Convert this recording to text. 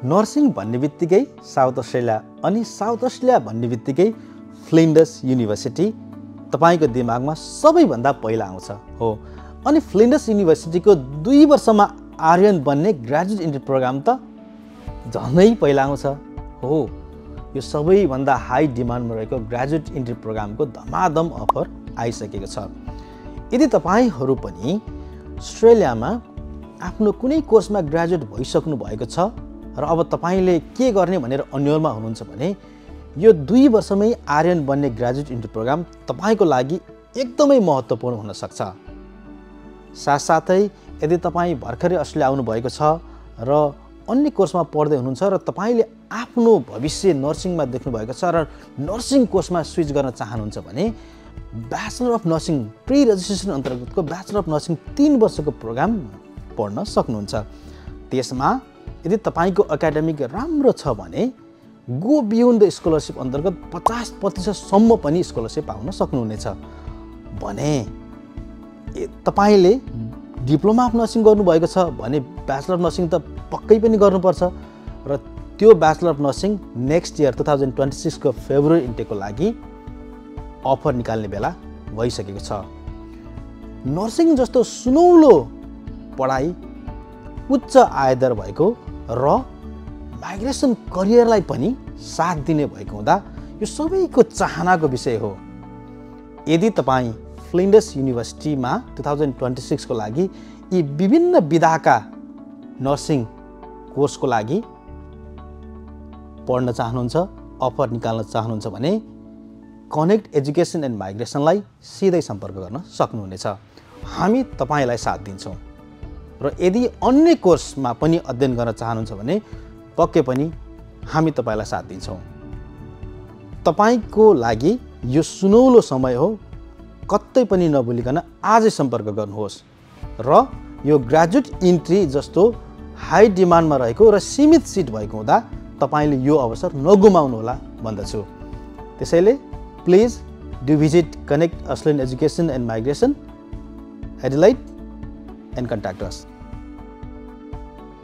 Nursing भन्ने बित्तिकै south Australia अनि साउथ अस्ट्रेलिया भन्ने बित्तिकै फ्लिन्डर्स युनिभर्सिटी तपाईको दिमागमा सबैभन्दा पहिला आउँछ हो। अनि फ्लिन्डर्स युनिभर्सिटीको 2 वर्षमा आर्यन बन्ने ग्रेजुएट इन्ट्री प्रोग्राम त झनै पहिला आउँछ हो। यो सबैभन्दा हाई डिमान्डमा रहेको ग्रेजुएट इन्ट्री प्रोग्रामको धमाधम अफर आइसकेको छ। यदि तपाईहरू पनि अस्ट्रेलियामा आफ्नो कुनै कोर्समा ग्रेजुएट भइसक्नु भएको छ र अब तपाईले के गर्ने भनेर अन्योलमा हुनुहुन्छ भने यो 2 वर्षमै आर्यन बन्ने ग्रेजुएट इन्ट्री प्रोग्राम तपाईको लागि एकदमै महत्त्वपूर्ण हुन सक्छ। साथसाथै यदि तपाई भर्खरै अस्ट्रेलिया आउनु भएको छ र अन्य कोर्समा पढ्दै हुनुहुन्छ र तपाईले आफ्नो भविष्य नर्सिङमा देख्नु भएको छ र नर्सिङ कोर्समा स्विच गर्न चाहनुहुन्छ भने bachelor of nursing pre registration अन्तर्गतको ब्याचलर अफ नर्सिङ 3 वर्षको प्रोग्राम पढ्न सक्नुहुन्छ। त्यसमा यदि तपाईको एकाडेमिक राम्रो छ भने गो बियोन्ड द स्कलरशिप अन्तर्गत 50% सम्म पनि स्कलरशिप पाउन सक्नुहुनेछ। भने तपाईले डिप्लोमा अफ नर्सिङ गर्नुभएको छ भने ब्याचलर अफ नर्सिङ त पक्कै पनि गर्नुपर्छ र त्यो bachelor of nursing next year 2026 को फेब्रुअरी इन्टेकको लागि अफर निकाल्ने बेला भइसकेको छ। नर्सिङ जस्तो सुनौलो पढाइ उच्च आयदर भएको र माइग्रेसन करियरलाई पनि साथ दिने भएको हुँदा यो सबैको चाहनाको विषय हो। यदि तपाई फ्लिन्डर्स युनिभर्सिटीमा 2026 को लागि यी विभिन्न विधाका नर्सिङ कोर्सको लागि पढ्न चाहनुहुन्छ, अफर निकाल्न चाहनुहुन्छ भने कनेक्ट एजुकेसन एन्ड माइग्रेसनलाई सिधै सम्पर्क गर्न सक्नुहुनेछ। हामी तपाईलाई साथ दिन्छौँ र यदि अन्य कोर्समा पनि अध्ययन गर्न चाहनुहुन्छ भने पक्कै पनि हामी तपाईलाई साथ दिन्छौँ। तपाईको लागि यो सुनौलो समय हो, कतै पनि नभुलिकन आजै सम्पर्क गर्नुहोस् र यो ग्रेजुएट इन्ट्री जस्तो हाई डिमान्डमा रहेको र सीमित सिट भएको हुँदा तपाईले यो अवसर नगुमाउनु होला भन्दछु। त्यसैले please do visit connect Australian education and migration Adelaide and contact us.